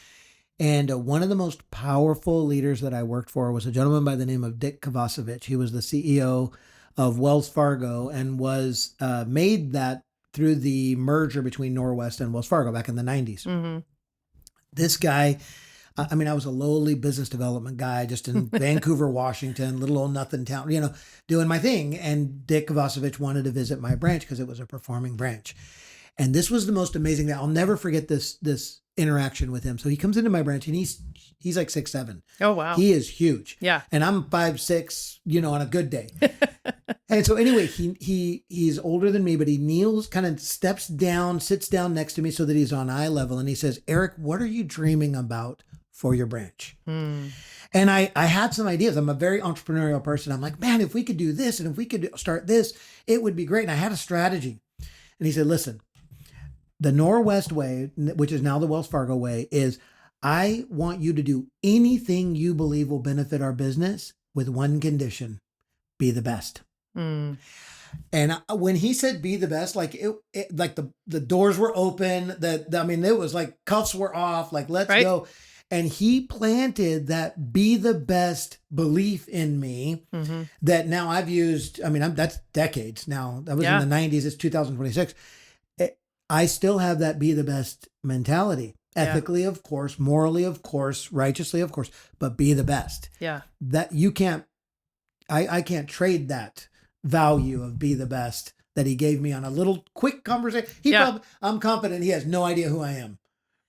And one of the most powerful leaders that I worked for was a gentleman by the name of Dick Kovacevic. He was the CEO of Wells Fargo and was made that through the merger between Norwest and Wells Fargo back in the 90s. Mm-hmm. This guy, I mean, I was a lowly business development guy just in Vancouver, Washington, little old nothing town, doing my thing. And Dick Kovacevic wanted to visit my branch because it was a performing branch. And this was the most amazing thing. I'll never forget this interaction with him. So he comes into my branch and he's like 6'7". Oh, wow. He is huge. Yeah. And I'm 5'6", on a good day. And so anyway, he's older than me, but he kneels, kind of steps down, sits down next to me so that he's on eye level. And he says, "Eric, what are you dreaming about for your branch?" And I had some ideas. I'm a very entrepreneurial person. I'm like, man, if we could do this and if we could start this, it would be great. And I had a strategy. And he said, "Listen, the Norwest way, which is now the Wells Fargo way, is I want you to do anything you believe will benefit our business with one condition: be the best." Mm. And when he said "be the best," like like the doors were open, I mean, it was like cuffs were off, like let's Right. go. And he planted that "be the best" belief in me Mm-hmm. that now I've used. I mean, that's decades now. That was Yeah. in the 90s. It's 2026. I still have that "be the best" mentality. Yeah. Ethically, of course, morally, of course, righteously, of course, but be the best. Yeah. That you can't, I can't trade that value of "be the best" that he gave me on a little quick conversation. Yeah. I'm confident he has no idea who I am,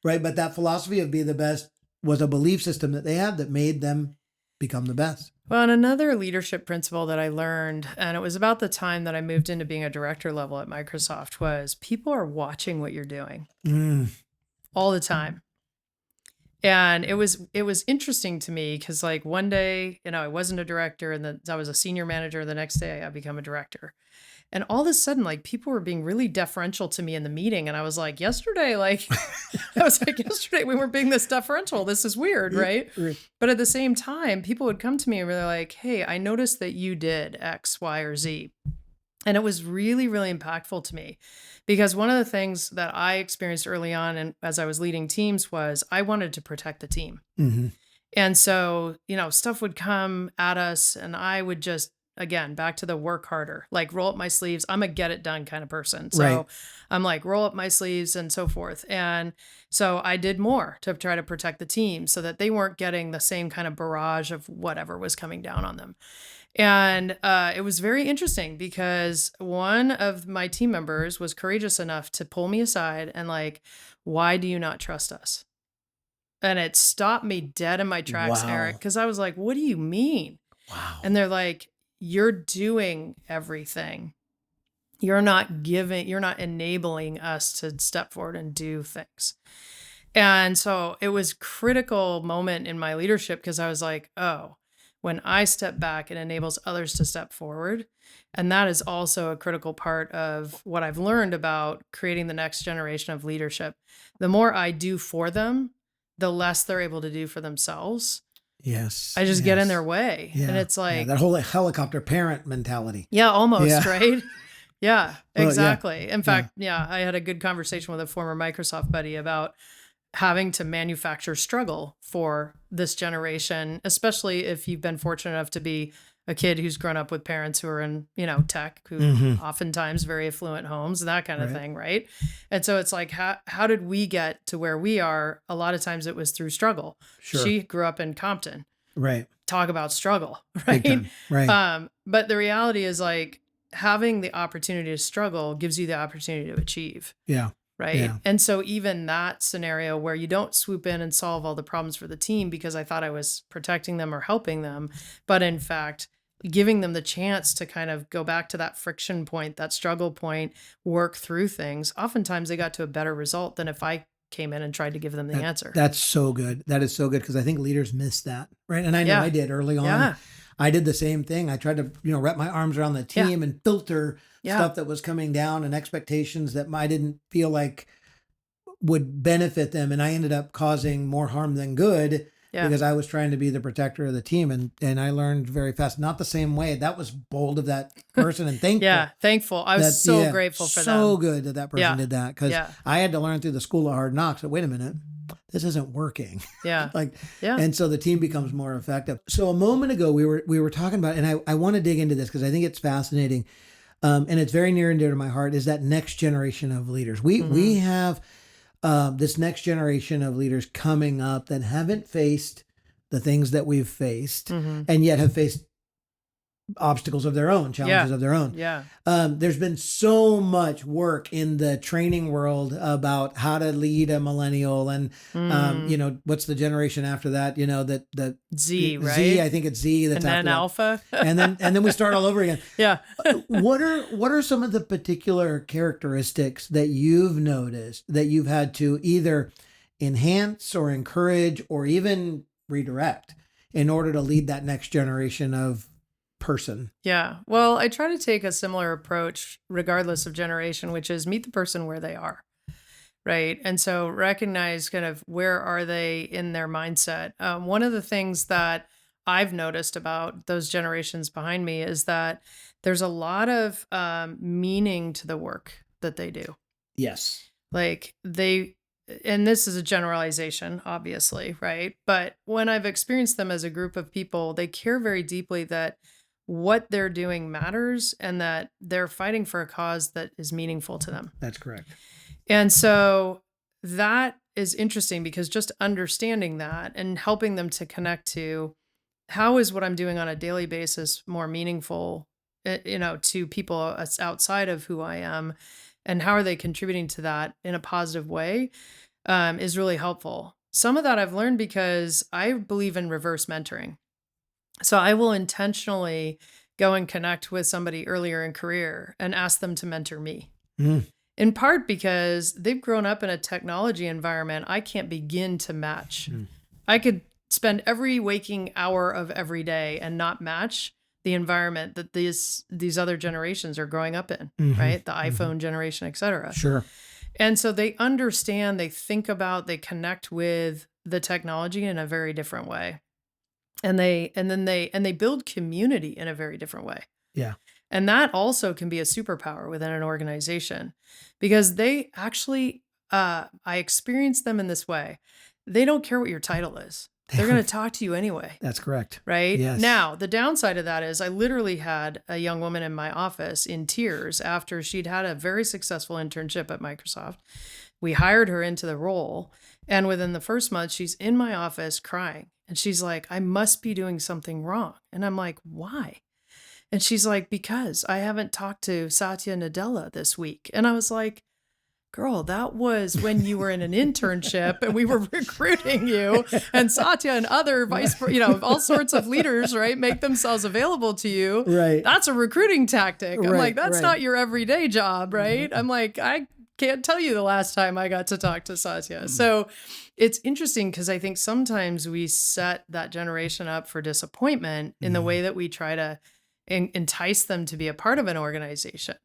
right? But that philosophy of "be the best" was a belief system that they had that made them become the best. Well, and another leadership principle that I learned, and it was about the time that I moved into being a director level at Microsoft, was people are watching what you're doing all the time. And it was interesting to me because like one day, I wasn't a director, and then I was a senior manager. The next day I become a director. And all of a sudden, like people were being really deferential to me in the meeting. And I was like, yesterday we weren't being this deferential. This is weird, right? But at the same time, people would come to me and they're like, "Hey, I noticed that you did X, Y, or Z." And it was really, really impactful to me because one of the things that I experienced early on and as I was leading teams was I wanted to protect the team. Mm-hmm. And so, stuff would come at us and I would just, again, back to the work harder, like roll up my sleeves. I'm a get it done kind of person. So Right. I'm like, roll up my sleeves and so forth. And so I did more to try to protect the team so that they weren't getting the same kind of barrage of whatever was coming down on them. And it was very interesting because one of my team members was courageous enough to pull me aside and like, "Why do you not trust us?" And it stopped me dead in my tracks, Wow. Eric, because I was like, "What do you mean?" Wow. And they're like, "You're doing everything. You're not enabling us to step forward and do things." And so it was a critical moment in my leadership because I was like, oh, when I step back, it enables others to step forward. And that is also a critical part of what I've learned about creating the next generation of leadership. The more I do for them, the less they're able to do for themselves. Yes. I just get in Yes. their way. And it's like, that whole helicopter parent mentality. yeah, almost, Yeah. right? Yeah, Well, yeah. exactly. In fact, I had a good conversation with a former Microsoft buddy about having to manufacture struggle for this generation, especially if you've been fortunate enough to be a kid who's grown up with parents who are in, tech, who oftentimes very affluent homes, that kind of Right. thing, right? And so it's like, how did we get to where we are? A lot of times it was through struggle. Sure. She grew up in Compton. Right. Talk about struggle, Big right? time. Right. But the reality is, like, having the opportunity to struggle gives you the opportunity to achieve. Yeah. Right. Yeah. And so even that scenario where you don't swoop in and solve all the problems for the team because I thought I was protecting them or helping them, but in fact, giving them the chance to kind of go back to that friction point, that struggle point, work through things. Oftentimes they got to a better result than if I came in and tried to give them the answer. That's so good. That is so good, because I think leaders miss that. Right. And I know I did early on. Yeah. I did the same thing. I tried to, wrap my arms around the team and filter stuff that was coming down and expectations that I didn't feel like would benefit them. And I ended up causing more harm than good because I was trying to be the protector of the team. And I learned very fast, not the same way. That was bold of that person, and thankful. Thankful. I was so grateful for them. So good that person did that, because I had to learn through the school of hard knocks that, wait a minute, this isn't working. Yeah. And so the team becomes more effective. So a moment ago, we were talking about, and I want to dig into this because I think it's fascinating. And it's very near and dear to my heart, is that next generation of leaders. We have this next generation of leaders coming up that haven't faced the things that we've faced, and yet have faced obstacles of their own, challenges of their own. Yeah. There's been so much work in the training world about how to lead a millennial, and what's the generation after that? The Z, right? Z, I think it's Z. That's and then after that. Alpha. and then we start all over again. Yeah. What are some of the particular characteristics that you've noticed that you've had to either enhance or encourage or even redirect in order to lead that next generation of person? Yeah. Well, I try to take a similar approach regardless of generation, which is meet the person where they are. Right. And so recognize kind of where are they in their mindset. One of the things that I've noticed about those generations behind me is that there's a lot of meaning to the work that they do. Yes. Like and this is a generalization, obviously, right? But when I've experienced them as a group of people, they care very deeply that what they're doing matters and that they're fighting for a cause that is meaningful to them. That's correct. And so that is interesting, because just understanding that and helping them to connect to how is what I'm doing on a daily basis more meaningful, to people outside of who I am, and how are they contributing to that in a positive way, is really helpful. Some of that I've learned because I believe in reverse mentoring. So I will intentionally go and connect with somebody earlier in career and ask them to mentor me. In part because they've grown up in a technology environment I can't begin to match. I could spend every waking hour of every day and not match the environment that these other generations are growing up in, right? The iPhone generation, et cetera. Sure. And so they understand, they think about, they connect with the technology in a very different way. And they build community in a very different way. Yeah. And that also can be a superpower within an organization, because they actually, I experience them in this way. They don't care what your title is. They're going to talk to you anyway. That's correct. Right? Yes. Now, the downside of that is I literally had a young woman in my office in tears after she'd had a very successful internship at Microsoft. We hired her into the role. And within the first month, she's in my office crying. And she's like, I must be doing something wrong. And I'm like, why? And she's like, because I haven't talked to Satya Nadella this week. And I was like, girl, that was when you were in an internship and we were recruiting you, and Satya and other all sorts of leaders, right, make themselves available to you. Right. That's a recruiting tactic. I'm Right, like, that's right. not your everyday job, right? I'm like, I can't tell you the last time I got to talk to Satya. So it's interesting because I think sometimes we set that generation up for disappointment in the way that we try to entice them to be a part of an organization.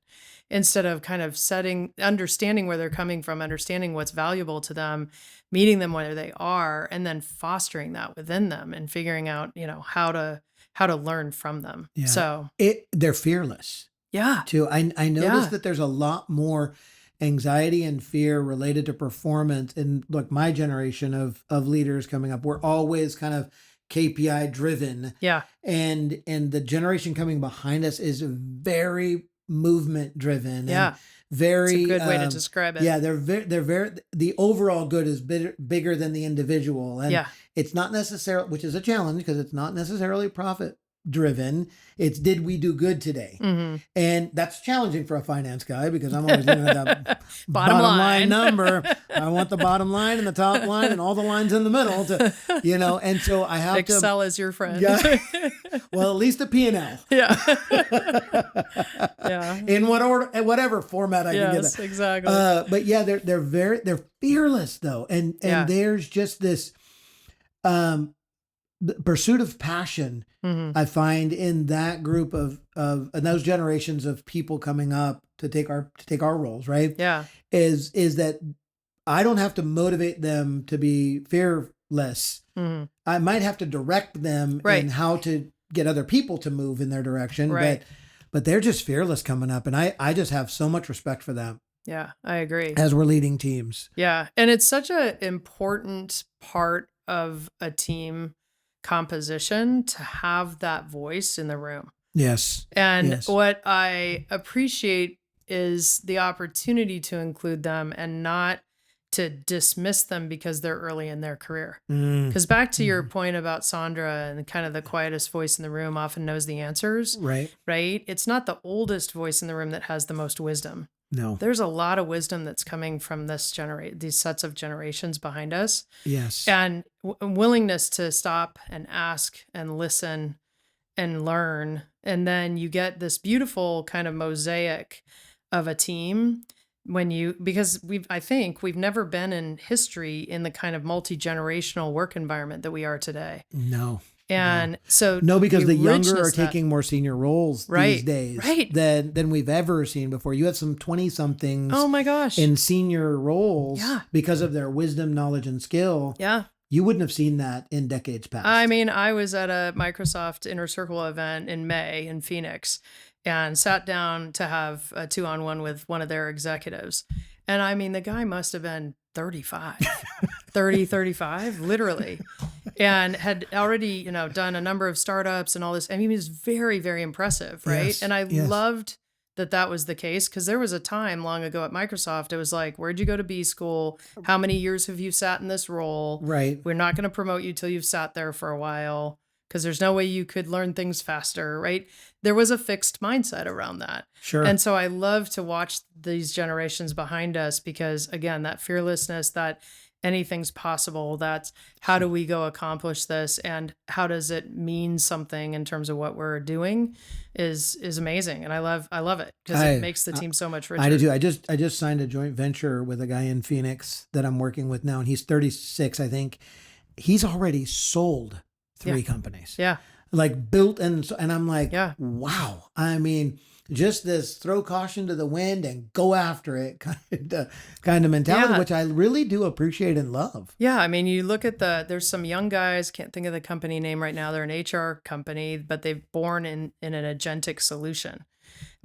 instead of kind of understanding where they're coming from, understanding what's valuable to them, meeting them where they are, and then fostering that within them and figuring out, how to learn from them. Yeah. So They're fearless yeah. too. I noticed Yeah. that there's a lot more anxiety and fear related to performance. And look, my generation of leaders coming up, we're always kind of KPI driven. Yeah. And the generation coming behind us is very movement driven. Yeah. And very It's a good way to describe it. Yeah, they're very the overall good is bigger than the individual. And Yeah. it's not necessarily, which is a challenge because it's not necessarily profit driven. It's did we do good today? Mm-hmm. And that's challenging for a finance guy because I'm always looking at that Bottom line. number. I want the bottom line and the top line and all the lines in the middle to, and so I have Excel is your friend. Yeah. Well, at least a P&L. Yeah. Yeah. In whatever format I can get Yes, it. exactly. But yeah, they're fearless though. And Yeah. there's just this the pursuit of passion. Mm-hmm. I find in that group of and those generations of people coming up to take our roles, right? Yeah. Is that I don't have to motivate them to be fearless. Mm-hmm. I might have to direct them Right. in how to get other people to move in their direction. Right. But they're just fearless coming up. And I just have so much respect for them Yeah, I agree. as we're leading teams. Yeah. And it's such an important part of a team composition to have that voice in the room. Yes. And Yes. what I appreciate is the opportunity to include them and not to dismiss them because they're early in their career. Mm. Because back to your point about Sandra and kind of the quietest voice in the room often knows the answers, Right. right? It's not the oldest voice in the room that has the most wisdom. No. There's a lot of wisdom that's coming from these sets of generations behind us. Yes. And willingness to stop and ask and listen and learn. And then you get this beautiful kind of mosaic of a team because I think we've never been in history in the kind of multi-generational work environment that we are today. No. And so No, because the younger are richness that- taking more senior roles Right, these days right. than we've ever seen before. You had some 20-somethings Oh my gosh. in senior roles Yeah. because of their wisdom, knowledge, and skill. Yeah. You wouldn't have seen that in decades past. I mean, I was at a Microsoft Inner Circle event in May in Phoenix and sat down to have a 2-on-1 with one of their executives. And I mean, the guy must have been 35, 35, literally, and had already, done a number of startups and all this. I mean, he was very, very impressive, right? Yes, And I yes. loved that was the case because there was a time long ago at Microsoft, it was like, where'd you go to B school? How many years have you sat in this role? Right. We're not going to promote you till you've sat there for a while because there's no way you could learn things faster, right? There was a fixed mindset around that. Sure. And so I love to watch these generations behind us because, again, that fearlessness, that anything's possible, that's how do we go accomplish this and how does it mean something in terms of what we're doing is amazing. And I love it because it makes the team so much richer. I do too. I just signed a joint venture with a guy in Phoenix that I'm working with now, and he's 36, I think. He's already sold 3 companies. Yeah. Like built and I'm like, Yeah. wow. I mean, just this throw caution to the wind and go after it kind of mentality, Yeah. which I really do appreciate and love. Yeah, I mean, you look at there's some young guys, can't think of the company name right now. They're an HR company, but they've born in an agentic solution.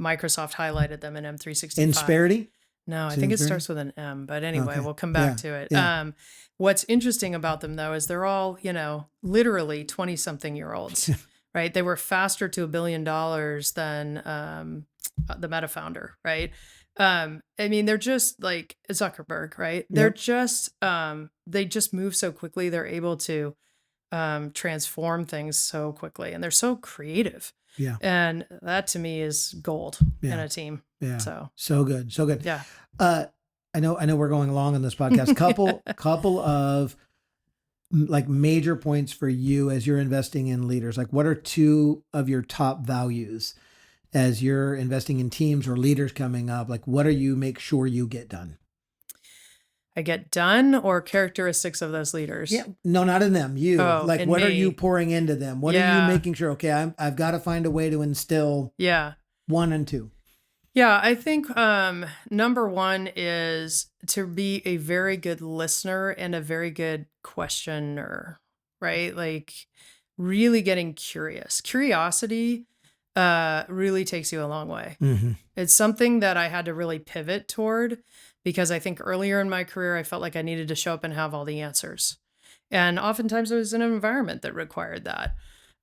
Microsoft highlighted them in M365. Insperity? No, I think it Insperity? starts with an M, but anyway, Okay. we'll come back Yeah, to it. yeah. What's interesting about them though, is they're all, literally 20 something year olds, right? They were faster to $1 billion than, the Meta founder, right? I mean, they're just like Zuckerberg, right? They're Yep. just, they just move so quickly. They're able to transform things so quickly and they're so creative. Yeah. And that to me is gold in Yeah. a team. Yeah. So good. So good. yeah. I know we're going along on this podcast. Couple of like major points for you as you're investing in leaders. Like what are 2 of your top values as you're investing in teams or leaders coming up? Like what are you make sure you get done? I get done or characteristics of those leaders. Yeah. No, not in them. You. Oh, like in what are me. you pouring into them? What are Yeah. you making sure, okay, I've got to find a way to instill Yeah. 1 and 2. Yeah, I think number one is to be a very good listener and a very good questioner, right? Like really getting curious. Curiosity really takes you a long way. Hmm. It's something that I had to really pivot toward because I think earlier in my career, I felt like I needed to show up and have all the answers. And oftentimes it was in an environment that required that.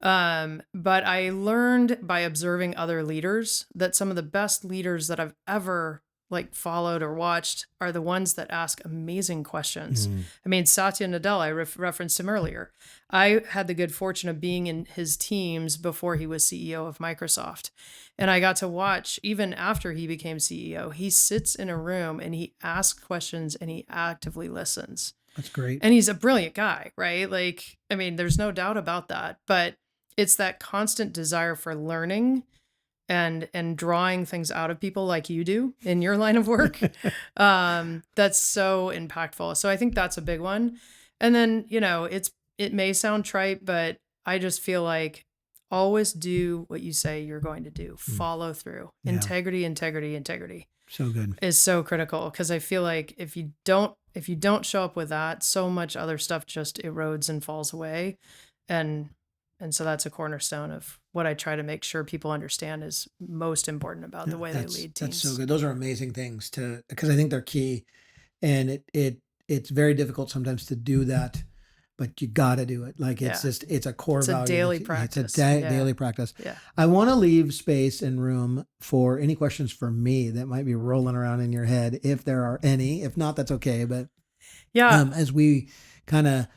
But I learned by observing other leaders that some of the best leaders that I've ever like followed or watched are the ones that ask amazing questions. Mm. I mean, Satya Nadella, I referenced him earlier. I had the good fortune of being in his teams before he was CEO of Microsoft. And I got to watch, even after he became CEO, he sits in a room and he asks questions and he actively listens. That's great. And he's a brilliant guy, right? Like, I mean, there's no doubt about that. But it's that constant desire for learning and drawing things out of people like you do in your line of work. That's so impactful. So I think that's a big one. And then, it may sound trite, but I just feel like always do what you say you're going to do. Follow through. Yeah. Integrity So good. is so critical because I feel like if you don't show up with that, so much other stuff just erodes and falls away. And so that's a cornerstone of what I try to make sure people understand is most important about the way they lead teams. That's so good. Those are amazing things because I think they're key, and it's very difficult sometimes to do that, but you got to do it. Like it's a core value. It's a daily practice. It's a daily practice. Yeah. I want to leave space and room for any questions for me that might be rolling around in your head, if there are any. If not, that's okay. But as we kind of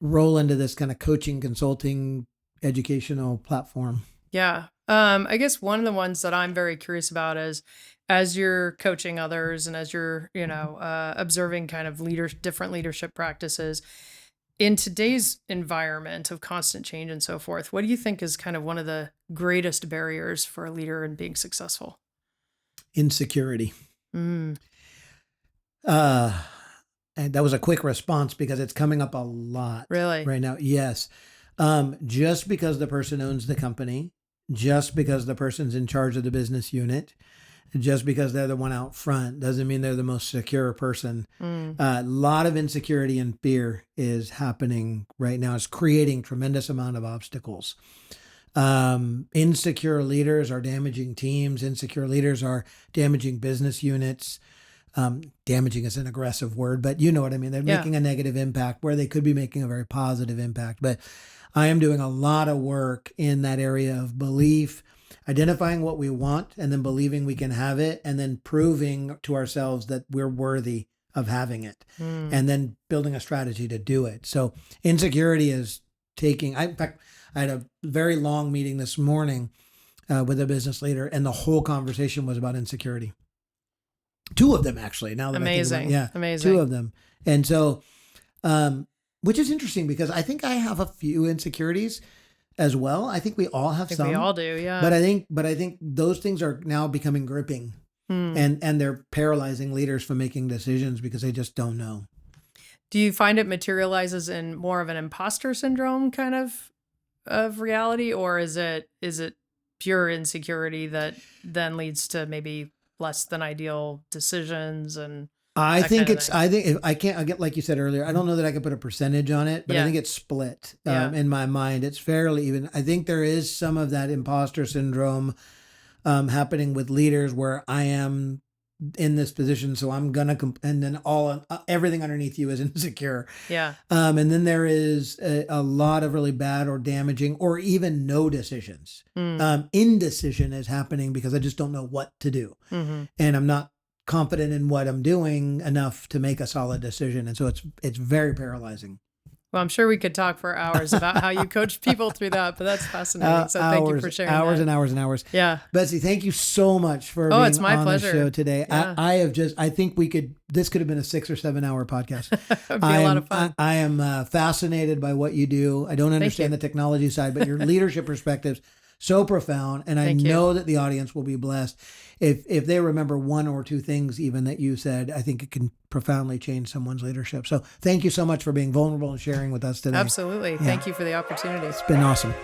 roll into this kind of coaching, consulting, educational platform. Yeah. I guess one of the ones that I'm very curious about is as you're coaching others and as you're, observing kind of different leadership practices in today's environment of constant change and so forth, what do you think is kind of one of the greatest barriers for a leader in being successful? Insecurity. And that was a quick response because it's coming up a lot Really? right now. Yes. Just because the person owns the company, just because the person's in charge of the business unit, just because they're the one out front doesn't mean they're the most secure person. A lot of insecurity and fear is happening right now. It's creating tremendous amount of obstacles. Insecure leaders are damaging teams. Insecure leaders are damaging business units. Damaging is an aggressive word, but you know what I mean. They're making a negative impact where they could be making a very positive impact. But I am doing a lot of work in that area of belief, identifying what we want and then believing we can have it and then proving to ourselves that we're worthy of having it and then building a strategy to do it. So insecurity is in fact, I had a very long meeting this morning with a business leader and the whole conversation was about insecurity. Two of them, actually. Now that Amazing. I think about it. Amazing. Two of them. And so, which is interesting because I think I have a few insecurities as well. I think we all have some. We all do, yeah. But I think those things are now becoming gripping and they're paralyzing leaders from making decisions because they just don't know. Do you find it materializes in more of an imposter syndrome kind of reality, or is it pure insecurity that then leads to maybe less than ideal decisions and I think I get like you said earlier, I don't know that I could put a percentage on it, but I think it's split in my mind. It's fairly even. I think there is some of that imposter syndrome happening with leaders where I am in this position, so I'm gonna and then everything underneath you is insecure. Yeah. And then there is a lot of really bad or damaging or even no decisions. Indecision is happening because I just don't know what to do, and I'm not confident in what I'm doing enough to make a solid decision, and so it's very paralyzing. Well, I'm sure we could talk for hours about how you coach people through that, but that's fascinating. So thank you for sharing hours that. and hours and hours. Yeah. Betsy, thank you so much for being it's my on pleasure. the show today. Yeah. I think this could have been a 6 or 7 hour podcast. It'd be a lot of fun. I am fascinated by what you do. I don't understand the technology side, but your leadership perspectives so profound. And I know that the audience will be blessed. If they remember one or two things even that you said, I think it can profoundly change someone's leadership. So thank you so much for being vulnerable and sharing with us today. Absolutely. Thank you for the opportunity. It's been awesome.